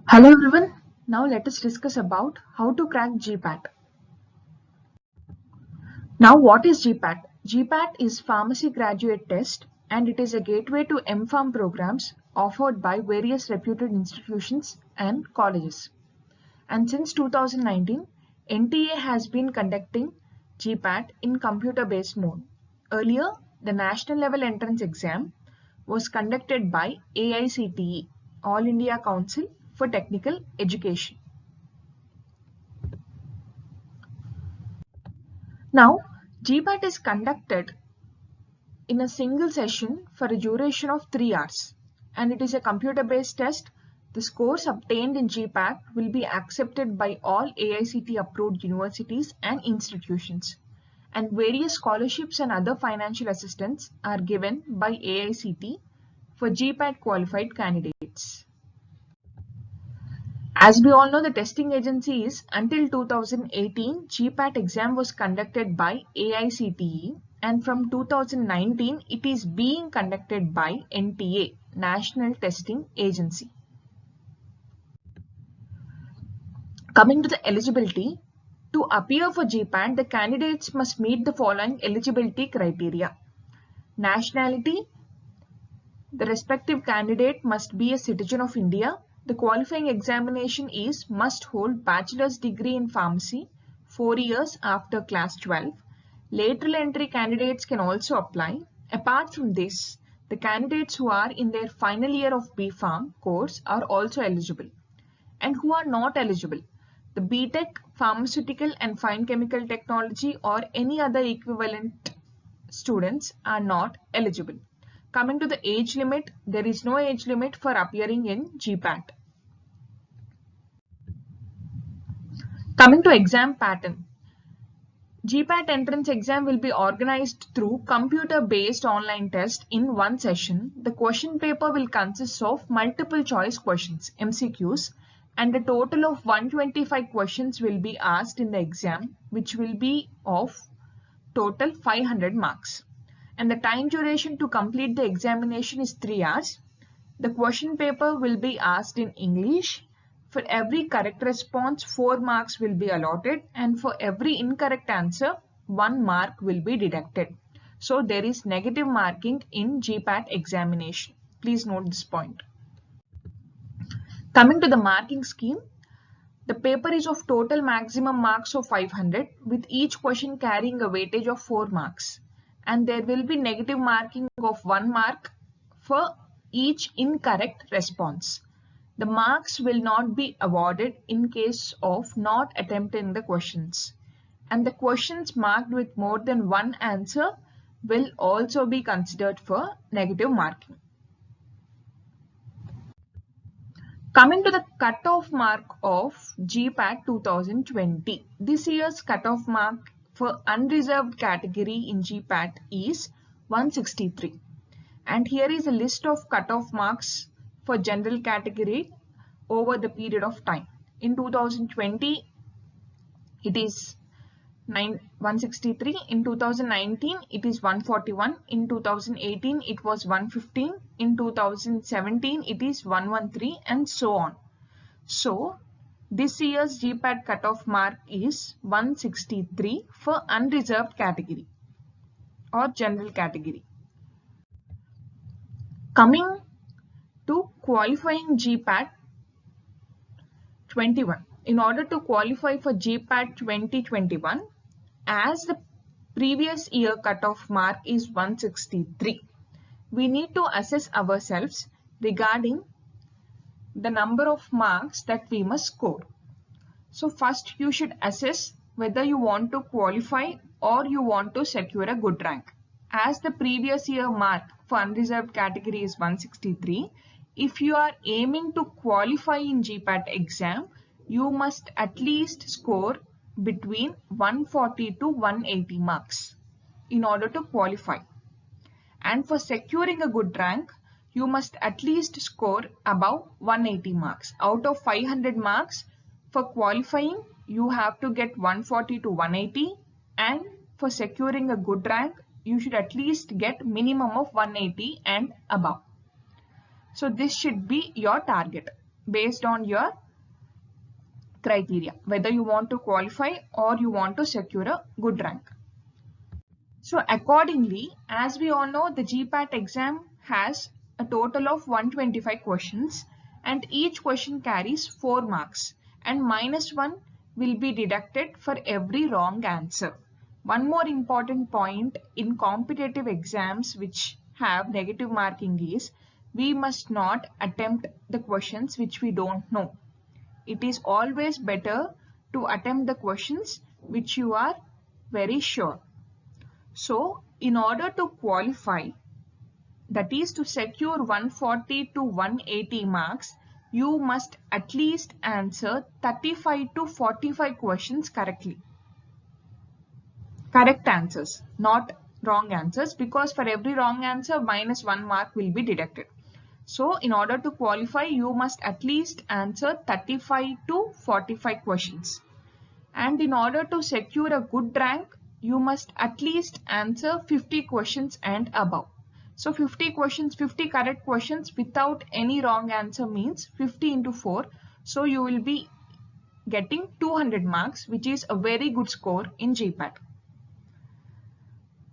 Hello everyone. Now let us discuss about how to crack GPAT. Now what is GPAT? GPAT is Pharmacy Graduate Test and it is a gateway to MPharm programs offered by various reputed institutions and colleges. And since 2019, NTA has been conducting GPAT in computer-based mode. Earlier, the national level entrance exam was conducted by AICTE, All India Council for Technical Education. Now, GPAT is conducted in a single session for a duration of 3 hours and it is a computer-based test. The scores obtained in GPAT will be accepted by all AICTE approved universities and institutions, and various scholarships and other financial assistance are given by AICTE for GPAT qualified candidates. As we all know, the testing agency is until 2018, GPAT exam was conducted by AICTE, and from 2019, it is being conducted by NTA, National Testing Agency. Coming to the eligibility, to appear for GPAT, the candidates must meet the following eligibility criteria. Nationality, the respective candidate must be a citizen of India. The qualifying examination is must hold bachelor's degree in pharmacy 4 years after class 12. Lateral entry candidates can also apply. Apart from this, the candidates who are in their final year of B.Pharm course are also eligible. And who are not eligible, the B.Tech, Pharmaceutical and Fine Chemical Technology or any other equivalent students are not eligible. Coming to the age limit, there is no age limit for appearing in GPAT. Coming to exam pattern, GPAT entrance exam will be organized through computer-based online test in one session. The question paper will consist of multiple choice questions, MCQs, and a total of 125 questions will be asked in the exam, which will be of total 500 marks. And the time duration to complete the examination is 3 hours. The question paper will be asked in English. For every correct response, 4 marks will be allotted, and for every incorrect answer, 1 mark will be deducted. So there is negative marking in GPAT examination. Please note this point. Coming to the marking scheme, the paper is of total maximum marks of 500 with each question carrying a weightage of 4 marks. And there will be negative marking of 1 mark for each incorrect response. The marks will not be awarded in case of not attempting the questions. And the questions marked with more than one answer will also be considered for negative marking. Coming to the cutoff mark of GPAT 2020. This year's cutoff mark for unreserved category in GPAT is 163. And here is a list of cutoff marks for general category over the period of time. In 2020, it is 163. In 2019, it is 141. In 2018, it was 115. In 2017, it is 113 and so on. So, this year's GPAT cutoff mark is 163 for unreserved category or general category. Coming to qualifying GPAT 21. In order to qualify for GPAT 2021, as the previous year cutoff mark is 163, we need to assess ourselves regarding the number of marks that we must score. So first you should assess whether you want to qualify or you want to secure a good rank. As the previous year mark for unreserved category is 163, if you are aiming to qualify in GPAT exam, you must at least score between 140 to 180 marks in order to qualify. And for securing a good rank, you must at least score above 180 marks. Out of 500 marks, for qualifying, you have to get 140 to 180, and for securing a good rank, you should at least get minimum of 180 and above. So this should be your target. based on your criteria, whether you want to qualify or you want to secure a good rank. So accordingly, as we all know, the GPAT exam has a total of 125 questions and each question carries 4 marks and -1 will be deducted for every wrong answer. One more important point in competitive exams which have negative marking is we must not attempt the questions which we don't know. It is always better to attempt the questions which you are very sure. So, in order to qualify, that is to secure 140 to 180 marks, you must at least answer 35 to 45 questions correctly. Correct answers, not wrong answers, because for every wrong answer, -1 mark will be deducted. So, in order to qualify, you must at least answer 35 to 45 questions. And in order to secure a good rank, you must at least answer 50 questions and above. So 50 questions, 50 correct questions without any wrong answer means 50 into 4. So you will be getting 200 marks, which is a very good score in GPAT.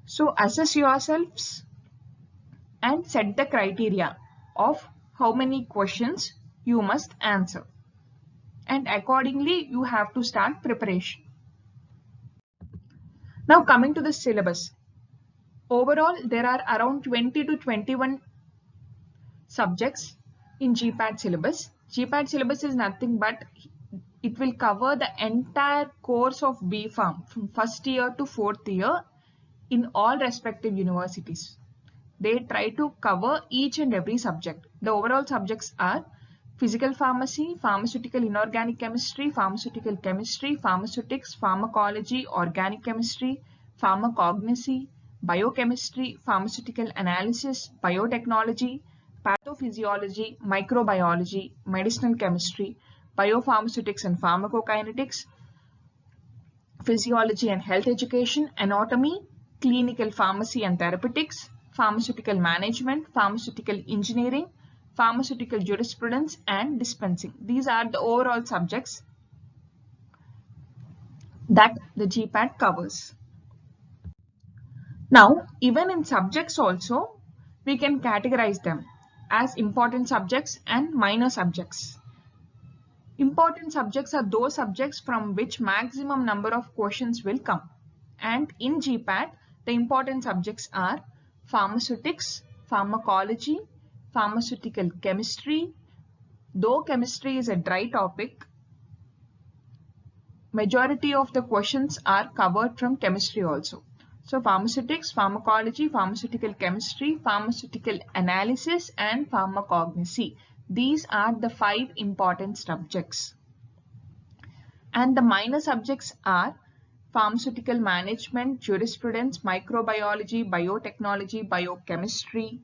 So assess yourselves and set the criteria of how many questions you must answer. And accordingly, you have to start preparation. Now coming to the syllabus. Overall, there are around 20 to 21 subjects in GPAT syllabus. GPAT syllabus is nothing but it will cover the entire course of B.Pharm from first year to fourth year in all respective universities. They try to cover each and every subject. The overall subjects are physical pharmacy, pharmaceutical inorganic chemistry, pharmaceutical chemistry, pharmaceutics, pharmacology, organic chemistry, pharmacognosy, biochemistry, pharmaceutical analysis, biotechnology, pathophysiology, microbiology, medicinal chemistry, biopharmaceutics and pharmacokinetics, physiology and health education, anatomy, clinical pharmacy and therapeutics, pharmaceutical management, pharmaceutical engineering, pharmaceutical jurisprudence and dispensing. These are the overall subjects that the GPAT covers. Now, even in subjects also, we can categorize them as important subjects and minor subjects. Important subjects are those subjects from which maximum number of questions will come. And in GPAT, the important subjects are pharmaceutics, pharmacology, pharmaceutical chemistry. Though chemistry is a dry topic, majority of the questions are covered from chemistry also. So pharmaceutics, pharmacology, pharmaceutical chemistry, pharmaceutical analysis and pharmacognosy. These are the 5 important subjects. And the minor subjects are pharmaceutical management, jurisprudence, microbiology, biotechnology, biochemistry,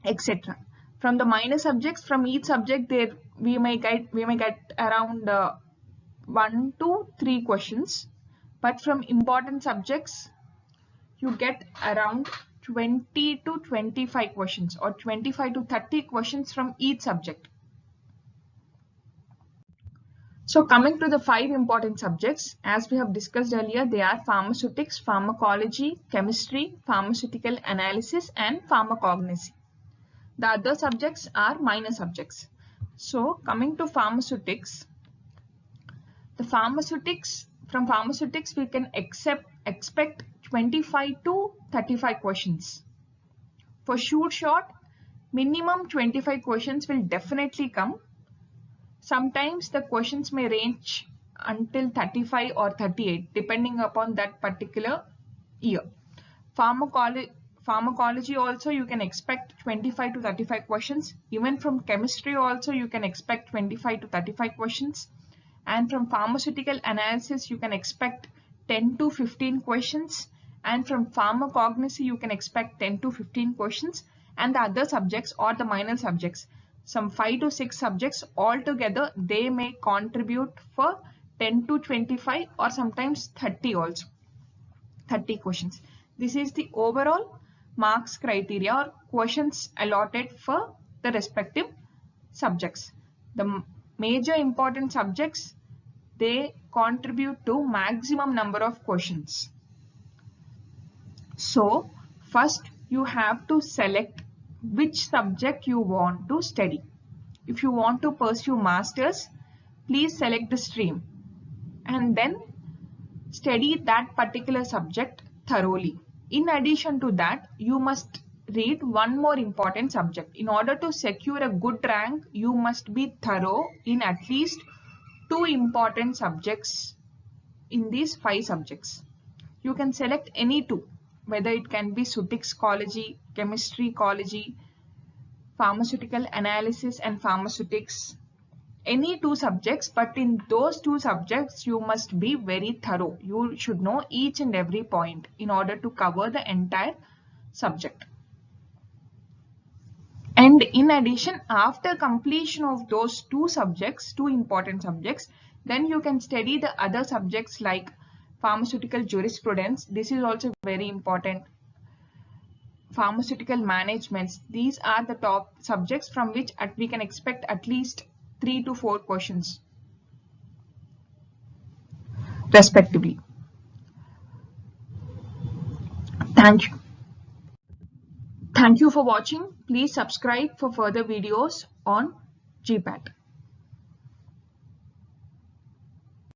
etc. From the minor subjects, from each subject, there we may get around 1 to 3 questions, but from important subjects, you get around 20 to 25 questions or 25 to 30 questions from each subject. So coming to the 5 important subjects, as we have discussed earlier, they are pharmaceutics, pharmacology, chemistry, pharmaceutical analysis and pharmacognosy. The other subjects are minor subjects. So coming to pharmaceutics, from pharmaceutics we can expect 25 to 35 questions. For shoot shot, minimum 25 questions will definitely come. Sometimes the questions may range until 35 or 38 depending upon that particular year. Pharmacology also you can expect 25 to 35 questions. Even from chemistry also you can expect 25 to 35 questions. And from pharmaceutical analysis you can expect 10 to 15 questions. And from pharmacognosy you can expect 10 to 15 questions. And the other subjects or the minor subjects, some 5 to 6 subjects altogether, they may contribute for 10 to 25 or sometimes 30 also. 30 questions. This is the overall marks criteria or questions allotted for the respective subjects. The major important subjects, they contribute to maximum number of questions. So first you have to select which subject you want to study. If you want to pursue masters, please select the stream and then study that particular subject thoroughly. In addition to that, you must read one more important subject. In order to secure a good rank, you must be thorough in at least 2 important subjects in these 5 subjects. You can select any 2, whether it can be physics-ecology, chemistry-ecology, pharmaceutical analysis and pharmaceutics, any 2 subjects, but in those 2 subjects you must be very thorough. You should know each and every point in order to cover the entire subject. And in addition, after completion of those 2 subjects, 2 important subjects, then you can study the other subjects like pharmaceutical jurisprudence. This is also very important. Pharmaceutical management. These are the top subjects from which we can expect at least 3 to 4 questions respectively. Thank you. Thank you for watching. Please subscribe for further videos on GPAT.